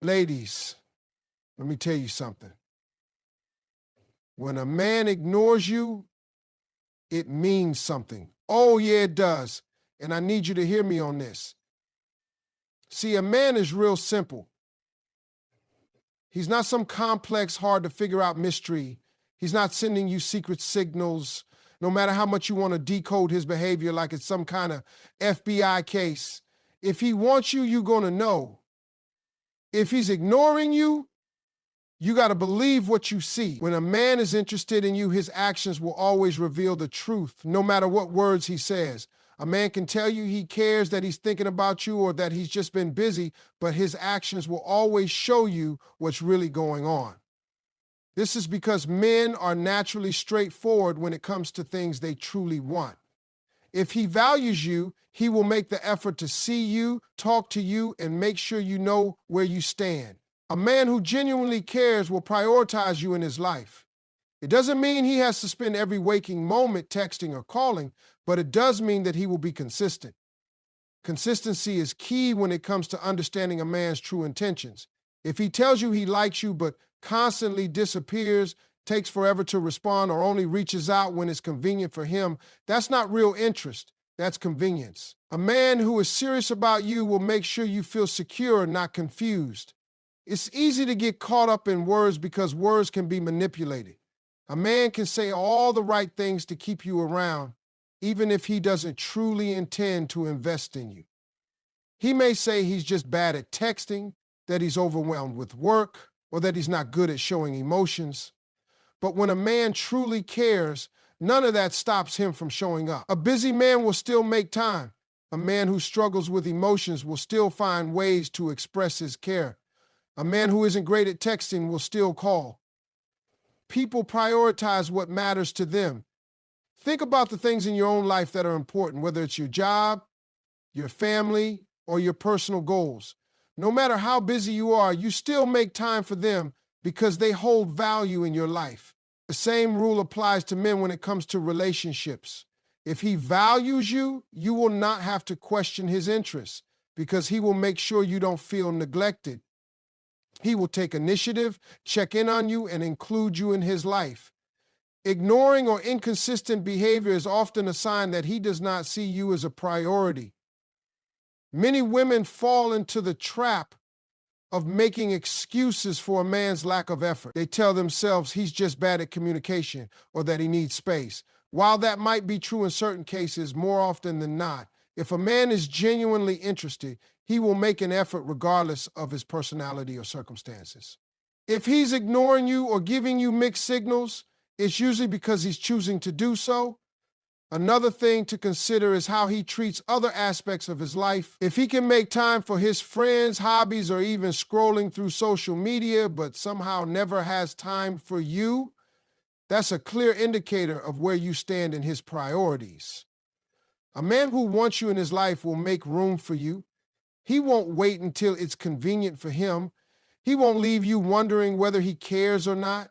Ladies, let me tell you something. When a man ignores you, it means something. Oh, yeah, it does. And I need you to hear me on this. See, a man is real simple. He's not some complex, hard to figure out mystery. He's not sending you secret signals, no matter how much you want to decode his behavior like it's some kind of FBI case. If he wants you, you're going to know. If he's ignoring you, you got to believe what you see. When a man is interested in you, his actions will always reveal the truth, no matter what words he says. A man can tell you he cares, that he's thinking about you, or that he's just been busy, but his actions will always show you what's really going on. This is because men are naturally straightforward when it comes to things they truly want. If he values you, he will make the effort to see you, talk to you, and make sure you know where you stand. A man who genuinely cares will prioritize you in his life. It doesn't mean he has to spend every waking moment texting or calling, but it does mean that he will be consistent. Consistency is key when it comes to understanding a man's true intentions. If he tells you he likes you but constantly disappears, takes forever to respond, or only reaches out when it's convenient for him, that's not real interest. That's convenience. A man who is serious about you will make sure you feel secure, not confused. It's easy to get caught up in words because words can be manipulated. A man can say all the right things to keep you around, even if he doesn't truly intend to invest in you. He may say he's just bad at texting, that he's overwhelmed with work, or that he's not good at showing emotions. But when a man truly cares, none of that stops him from showing up. A busy man will still make time. A man who struggles with emotions will still find ways to express his care. A man who isn't great at texting will still call. People prioritize what matters to them. Think about the things in your own life that are important, whether it's your job, your family, or your personal goals. No matter how busy you are, you still make time for them because they hold value in your life. The same rule applies to men when it comes to relationships. If he values you, you will not have to question his interests because he will make sure you don't feel neglected. He will take initiative, check in on you, and include you in his life. Ignoring or inconsistent behavior is often a sign that he does not see you as a priority. Many women fall into the trap of making excuses for a man's lack of effort. They tell themselves he's just bad at communication or that he needs space. While that might be true in certain cases, more often than not, if a man is genuinely interested, he will make an effort regardless of his personality or circumstances. If he's ignoring you or giving you mixed signals, it's usually because he's choosing to do so. Another thing to consider is how he treats other aspects of his life. If he can make time for his friends, hobbies, or even scrolling through social media, but somehow never has time for you, that's a clear indicator of where you stand in his priorities. A man who wants you in his life will make room for you. He won't wait until it's convenient for him. He won't leave you wondering whether he cares or not.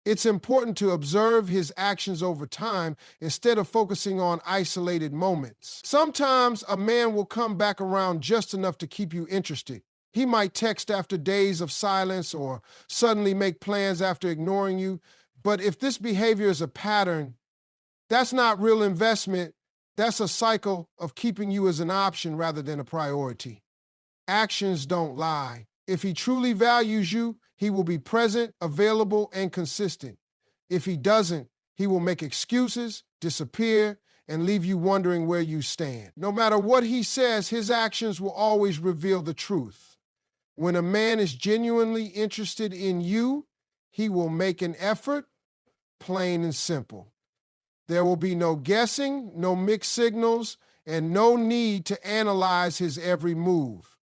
It's important to observe his actions over time instead of focusing on isolated moments. Sometimes a man will come back around just enough to keep you interested. He might text after days of silence or suddenly make plans after ignoring you. But if this behavior is a pattern, that's not real investment. That's a cycle of keeping you as an option rather than a priority. Actions don't lie. If he truly values you, he will be present, available, and consistent. If he doesn't, he will make excuses, disappear, and leave you wondering where you stand. No matter what he says, his actions will always reveal the truth. When a man is genuinely interested in you, he will make an effort, plain and simple. There will be no guessing, no mixed signals, and no need to analyze his every move.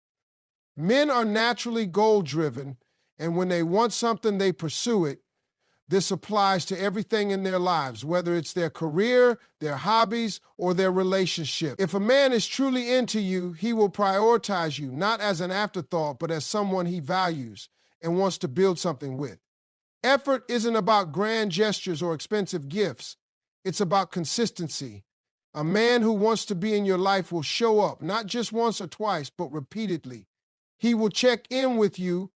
Men are naturally goal-driven, and when they want something, they pursue it. This applies to everything in their lives, whether it's their career, their hobbies, or their relationship. If a man is truly into you, he will prioritize you, not as an afterthought, but as someone he values and wants to build something with. Effort isn't about grand gestures or expensive gifts. It's about consistency. A man who wants to be in your life will show up, not just once or twice, but repeatedly. He will check in with you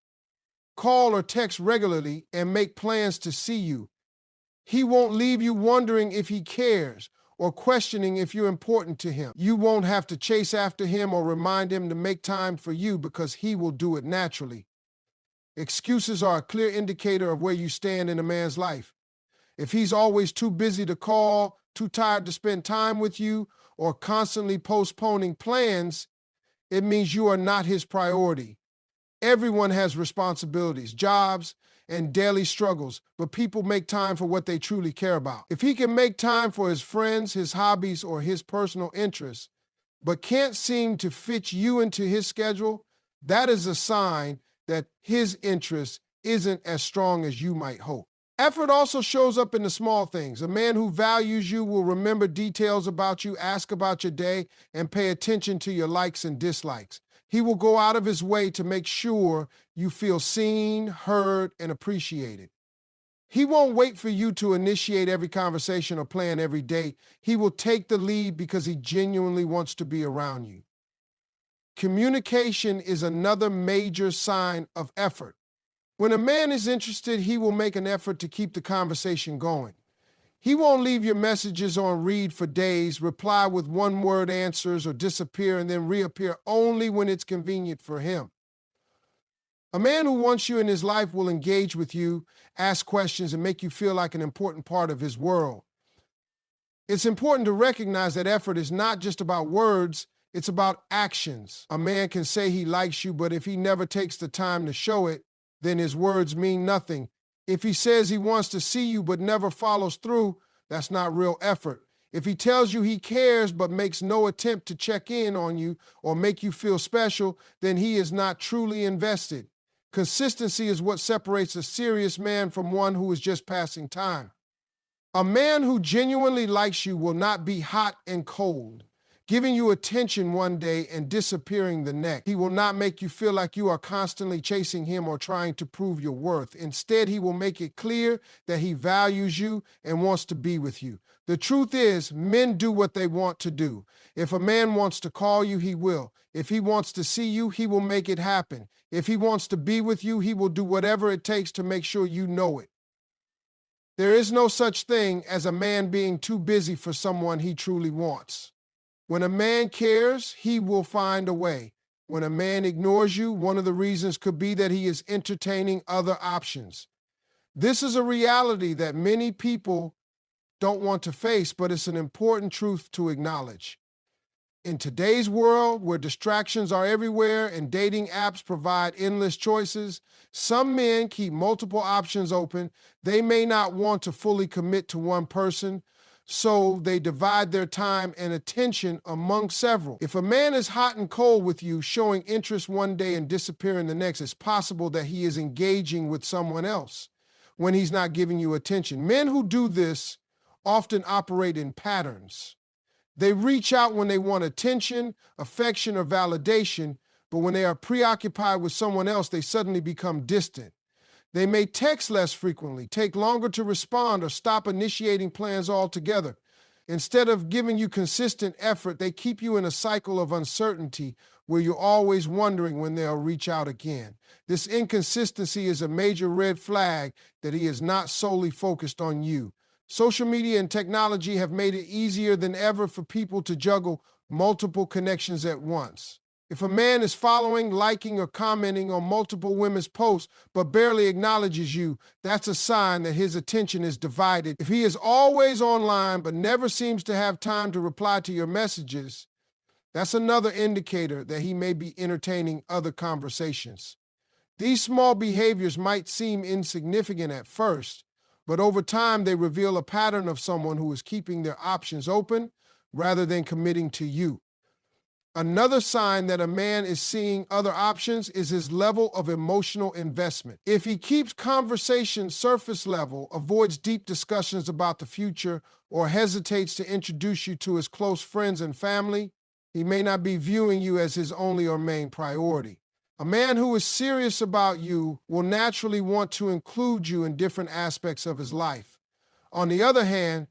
call or text regularly, and make plans to see you. He won't leave you wondering if he cares or questioning if you're important to him. You won't have to chase after him or remind him to make time for you because he will do it naturally. Excuses are a clear indicator of where you stand in a man's life. If he's always too busy to call, too tired to spend time with you, or constantly postponing plans, it means you are not his priority. Everyone has responsibilities, jobs, and daily struggles, but people make time for what they truly care about. If he can make time for his friends, his hobbies, or his personal interests, but can't seem to fit you into his schedule, that is a sign that his interest isn't as strong as you might hope. Effort also shows up in the small things. A man who values you will remember details about you, ask about your day, and pay attention to your likes and dislikes. He will go out of his way to make sure you feel seen, heard, and appreciated. He won't wait for you to initiate every conversation or plan every date. He will take the lead because he genuinely wants to be around you. Communication is another major sign of effort. When a man is interested, he will make an effort to keep the conversation going. He won't leave your messages on read for days, reply with one-word answers, or disappear and then reappear only when it's convenient for him. A man who wants you in his life will engage with you, ask questions, and make you feel like an important part of his world. It's important to recognize that effort is not just about words, it's about actions. A man can say he likes you, but if he never takes the time to show it, then his words mean nothing. If he says he wants to see you but never follows through, that's not real effort. If he tells you he cares but makes no attempt to check in on you or make you feel special, then he is not truly invested. Consistency is what separates a serious man from one who is just passing time. A man who genuinely likes you will not be hot and cold, giving you attention one day and disappearing the next. He will not make you feel like you are constantly chasing him or trying to prove your worth. Instead, he will make it clear that he values you and wants to be with you. The truth is, men do what they want to do. If a man wants to call you, he will. If he wants to see you, he will make it happen. If he wants to be with you, he will do whatever it takes to make sure you know it. There is no such thing as a man being too busy for someone he truly wants. When a man cares, he will find a way. When a man ignores you, one of the reasons could be that he is entertaining other options. This is a reality that many people don't want to face, but it's an important truth to acknowledge. In today's world, where distractions are everywhere and dating apps provide endless choices, some men keep multiple options open. They may not want to fully commit to one person, so they divide their time and attention among several. If a man is hot and cold with you, showing interest one day and disappearing the next, it's possible that he is engaging with someone else when he's not giving you attention. Men who do this often operate in patterns. They reach out when they want attention, affection, or validation, but when they are preoccupied with someone else, they suddenly become distant. They may text less frequently, take longer to respond, or stop initiating plans altogether. Instead of giving you consistent effort, they keep you in a cycle of uncertainty where you're always wondering when they'll reach out again. This inconsistency is a major red flag that he is not solely focused on you. Social media and technology have made it easier than ever for people to juggle multiple connections at once. If a man is following, liking, or commenting on multiple women's posts but barely acknowledges you, that's a sign that his attention is divided. If he is always online but never seems to have time to reply to your messages, that's another indicator that he may be entertaining other conversations. These small behaviors might seem insignificant at first, but over time they reveal a pattern of someone who is keeping their options open rather than committing to you. Another sign that a man is seeing other options is his level of emotional investment. If he keeps conversation surface level, avoids deep discussions about the future, or hesitates to introduce you to his close friends and family, he may not be viewing you as his only or main priority. A man who is serious about you will naturally want to include you in different aspects of his life. On the other hand,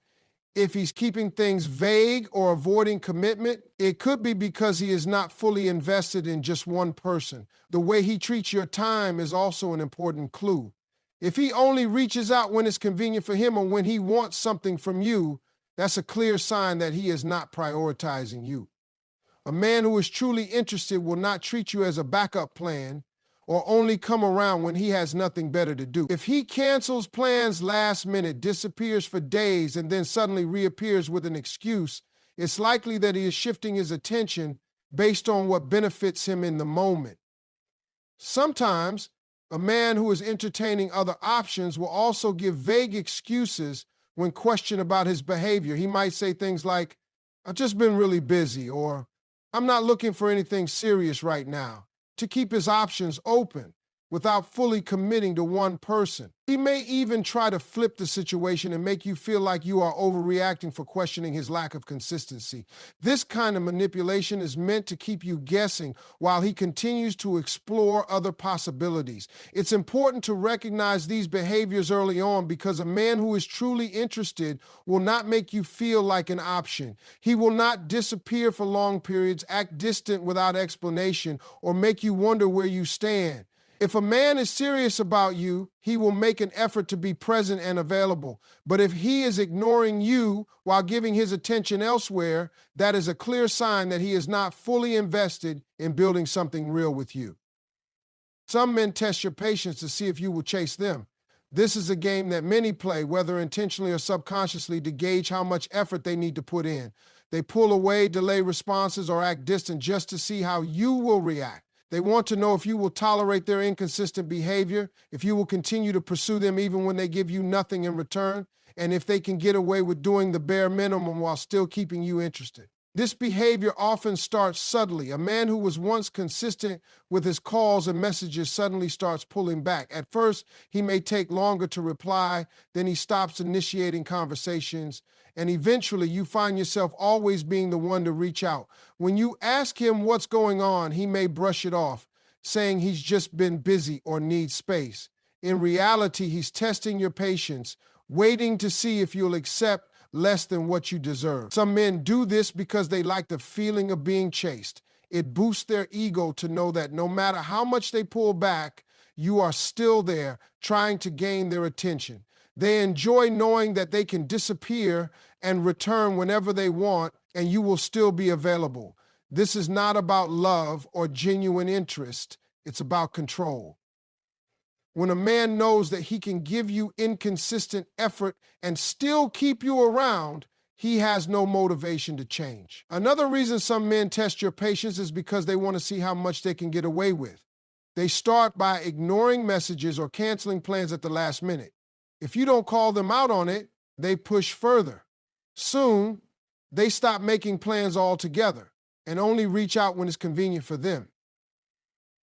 If he's keeping things vague or avoiding commitment, it could be because he is not fully invested in just one person. The way he treats your time is also an important clue. If he only reaches out when it's convenient for him or when he wants something from you, that's a clear sign that he is not prioritizing you. A man who is truly interested will not treat you as a backup plan or only come around when he has nothing better to do. If he cancels plans last minute, disappears for days, and then suddenly reappears with an excuse, it's likely that he is shifting his attention based on what benefits him in the moment. Sometimes, a man who is entertaining other options will also give vague excuses when questioned about his behavior. He might say things like, "I've just been really busy," or "I'm not looking for anything serious right now," to keep his options open without fully committing to one person. He may even try to flip the situation and make you feel like you are overreacting for questioning his lack of consistency. This kind of manipulation is meant to keep you guessing while he continues to explore other possibilities. It's important to recognize these behaviors early on because a man who is truly interested will not make you feel like an option. He will not disappear for long periods, act distant without explanation, or make you wonder where you stand. If a man is serious about you, he will make an effort to be present and available. But if he is ignoring you while giving his attention elsewhere, that is a clear sign that he is not fully invested in building something real with you. Some men test your patience to see if you will chase them. This is a game that many play, whether intentionally or subconsciously, to gauge how much effort they need to put in. They pull away, delay responses, or act distant just to see how you will react. They want to know if you will tolerate their inconsistent behavior, if you will continue to pursue them even when they give you nothing in return, and if they can get away with doing the bare minimum while still keeping you interested. This behavior often starts subtly. A man who was once consistent with his calls and messages suddenly starts pulling back. At first, he may take longer to reply, then he stops initiating conversations, and eventually you find yourself always being the one to reach out. When you ask him what's going on, he may brush it off, saying he's just been busy or needs space. In reality, he's testing your patience, waiting to see if you'll accept less than what you deserve. Some men do this because they like the feeling of being chased. It boosts their ego to know that no matter how much they pull back, you are still there trying to gain their attention. They enjoy knowing that they can disappear and return whenever they want, and you will still be available. This is not about love or genuine interest. It's about control. When a man knows that he can give you inconsistent effort and still keep you around, he has no motivation to change. Another reason some men test your patience is because they want to see how much they can get away with. They start by ignoring messages or canceling plans at the last minute. If you don't call them out on it, they push further. Soon, they stop making plans altogether and only reach out when it's convenient for them.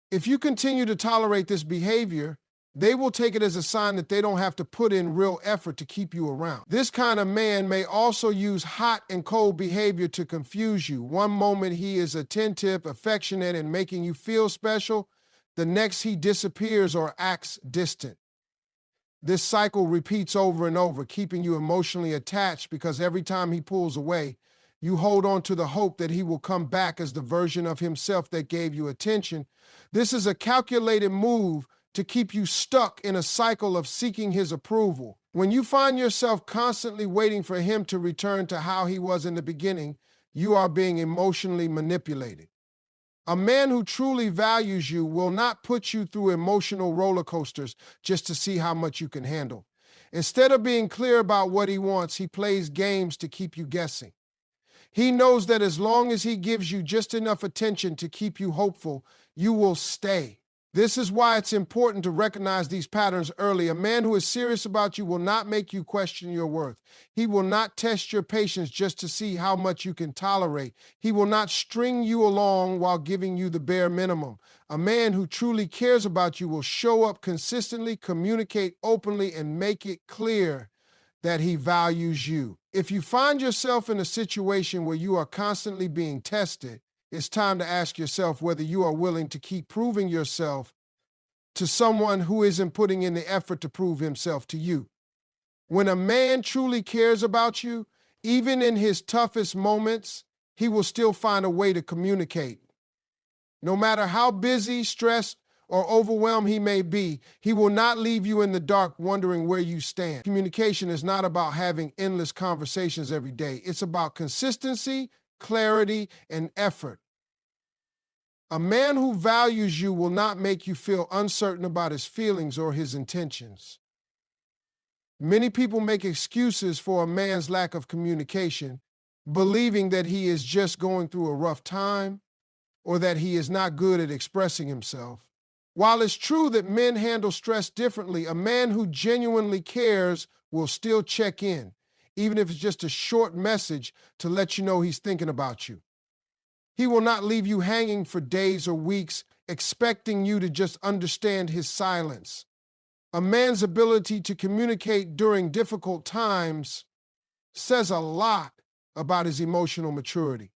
If you continue to tolerate this behavior, they will take it as a sign that they don't have to put in real effort to keep you around. This kind of man may also use hot and cold behavior to confuse you. One moment he is attentive, affectionate, and making you feel special. The next he disappears or acts distant. This cycle repeats over and over, keeping you emotionally attached because every time he pulls away, you hold on to the hope that he will come back as the version of himself that gave you attention. This is a calculated move to keep you stuck in a cycle of seeking his approval. When you find yourself constantly waiting for him to return to how he was in the beginning, you are being emotionally manipulated. A man who truly values you will not put you through emotional roller coasters just to see how much you can handle. Instead of being clear about what he wants, he plays games to keep you guessing. He knows that as long as he gives you just enough attention to keep you hopeful, you will stay. This is why it's important to recognize these patterns early. A man who is serious about you will not make you question your worth. He will not test your patience just to see how much you can tolerate. He will not string you along while giving you the bare minimum. A man who truly cares about you will show up consistently, communicate openly, and make it clear that he values you. If you find yourself in a situation where you are constantly being tested, it's time to ask yourself whether you are willing to keep proving yourself to someone who isn't putting in the effort to prove himself to you. When a man truly cares about you, Even in his toughest moments, he will still find a way to communicate. No matter how busy, stressed, or overwhelmed he may be, he will not leave you in the dark wondering where you stand. Communication is not about having endless conversations every day. It's about consistency, clarity, and effort. A man who values you will not make you feel uncertain about his feelings or his intentions. Many people make excuses for a man's lack of communication, believing that he is just going through a rough time or that he is not good at expressing himself. While it's true that men handle stress differently, a man who genuinely cares will still check in, even if it's just a short message to let you know he's thinking about you. He will not leave you hanging for days or weeks, expecting you to just understand his silence. A man's ability to communicate during difficult times says a lot about his emotional maturity.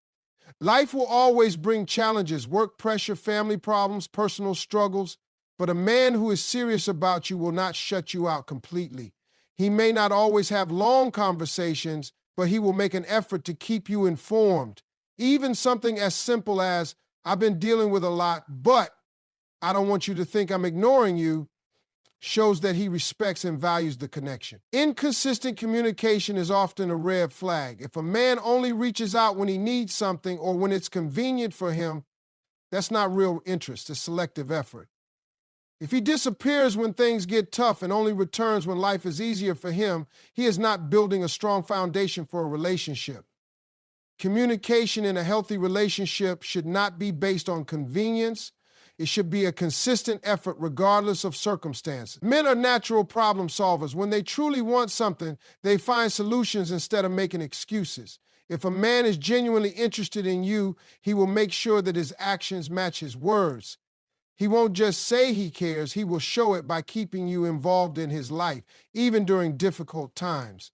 Life will always bring challenges, work pressure, family problems, personal struggles, but a man who is serious about you will not shut you out completely. He may not always have long conversations, but he will make an effort to keep you informed. Even something as simple as, "I've been dealing with a lot, but I don't want you to think I'm ignoring you," shows that he respects and values the connection. Inconsistent communication is often a red flag. If a man only reaches out when he needs something or when it's convenient for him, that's not real interest, it's selective effort. If he disappears when things get tough and only returns when life is easier for him, he is not building a strong foundation for a relationship. Communication in a healthy relationship should not be based on convenience. It should be a consistent effort regardless of circumstances. Men are natural problem solvers. When they truly want something, they find solutions instead of making excuses. If a man is genuinely interested in you, he will make sure that his actions match his words. He won't just say he cares, he will show it by keeping you involved in his life, even during difficult times.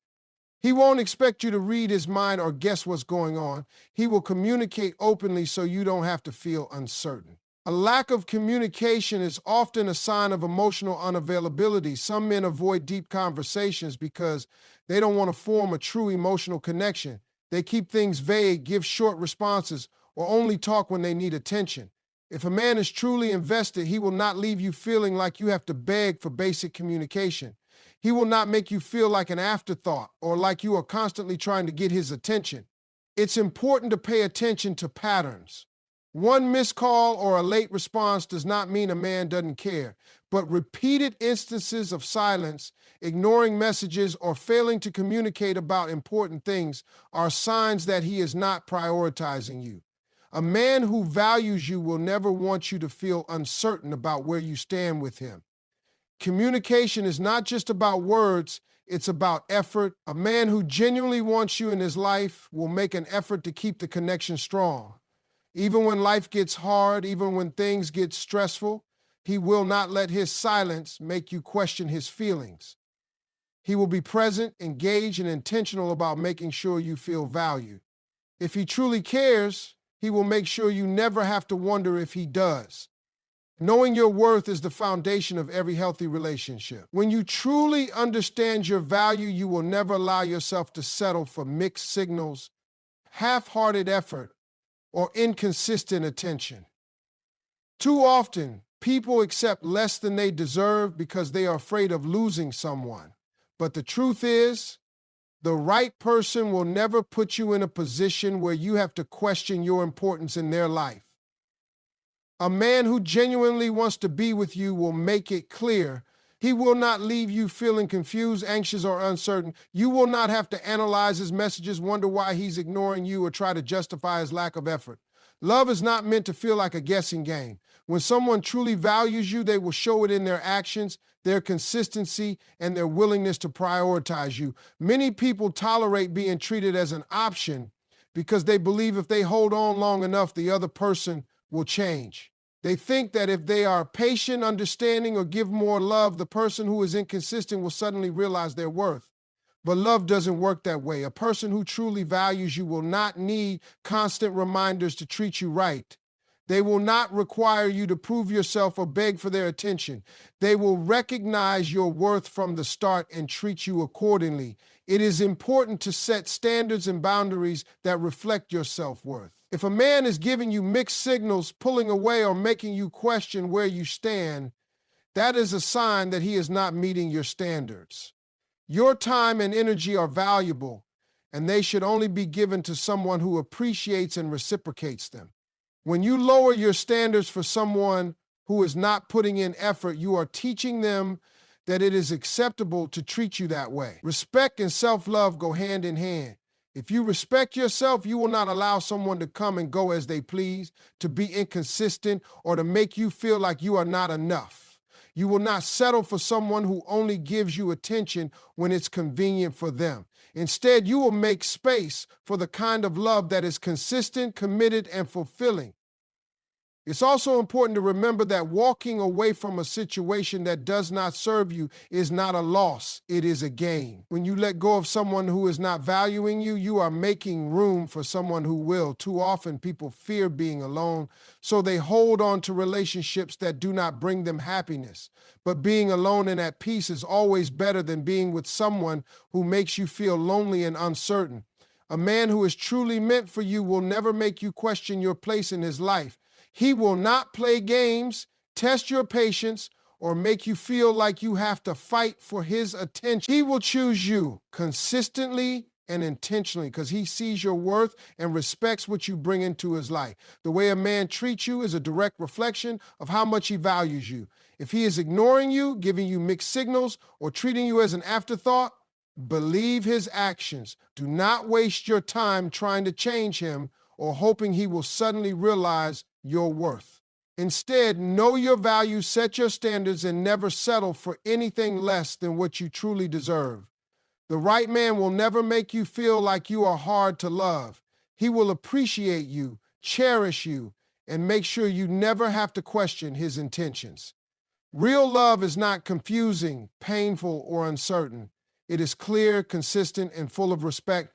He won't expect you to read his mind or guess what's going on. He will communicate openly so you don't have to feel uncertain. A lack of communication is often a sign of emotional unavailability. Some men avoid deep conversations because they don't want to form a true emotional connection. They keep things vague, give short responses, or only talk when they need attention. If a man is truly invested, he will not leave you feeling like you have to beg for basic communication. He will not make you feel like an afterthought or like you are constantly trying to get his attention. It's important to pay attention to patterns. One missed call or a late response does not mean a man doesn't care, but repeated instances of silence, ignoring messages, or failing to communicate about important things are signs that he is not prioritizing you. A man who values you will never want you to feel uncertain about where you stand with him. Communication is not just about words, it's about effort. A man who genuinely wants you in his life will make an effort to keep the connection strong. Even when life gets hard, even when things get stressful, he will not let his silence make you question his feelings. He will be present, engaged, and intentional about making sure you feel valued. If he truly cares, he will make sure you never have to wonder if he does. Knowing your worth is the foundation of every healthy relationship. When you truly understand your value, you will never allow yourself to settle for mixed signals, half-hearted effort, or inconsistent attention. Too often, people accept less than they deserve because they are afraid of losing someone. But the truth is, the right person will never put you in a position where you have to question your importance in their life. A man who genuinely wants to be with you will make it clear. He will not leave you feeling confused, anxious, or uncertain. You will not have to analyze his messages, wonder why he's ignoring you, or try to justify his lack of effort. Love is not meant to feel like a guessing game. When someone truly values you, they will show it in their actions, their consistency, and their willingness to prioritize you. Many people tolerate being treated as an option because they believe if they hold on long enough, the other person will change. They think that if they are patient, understanding, or give more love, the person who is inconsistent will suddenly realize their worth. But love doesn't work that way. A person who truly values you will not need constant reminders to treat you right. They will not require you to prove yourself or beg for their attention. They will recognize your worth from the start and treat you accordingly. It is important to set standards and boundaries that reflect your self-worth. If a man is giving you mixed signals, pulling away, or making you question where you stand, that is a sign that he is not meeting your standards. Your time and energy are valuable, and they should only be given to someone who appreciates and reciprocates them. When you lower your standards for someone who is not putting in effort, you are teaching them that it is acceptable to treat you that way. Respect and self-love go hand in hand. If you respect yourself, you will not allow someone to come and go as they please, to be inconsistent, or to make you feel like you are not enough. You will not settle for someone who only gives you attention when it's convenient for them. Instead, you will make space for the kind of love that is consistent, committed, and fulfilling. It's also important to remember that walking away from a situation that does not serve you is not a loss, it is a gain. When you let go of someone who is not valuing you, you are making room for someone who will. Too often, people fear being alone, so they hold on to relationships that do not bring them happiness. But being alone and at peace is always better than being with someone who makes you feel lonely and uncertain. A man who is truly meant for you will never make you question your place in his life. He will not play games, test your patience, or make you feel like you have to fight for his attention. He will choose you consistently and intentionally because he sees your worth and respects what you bring into his life. The way a man treats you is a direct reflection of how much he values you. If he is ignoring you, giving you mixed signals, or treating you as an afterthought, believe his actions. Do not waste your time trying to change him or hoping he will suddenly realize your worth. Instead, know your value, set your standards, and never settle for anything less than what you truly deserve. The right man will never make you feel like you are hard to love. He will appreciate you, cherish you, and make sure you never have to question his intentions. Real love is not confusing, painful, or uncertain. It is clear, consistent, and full of respect.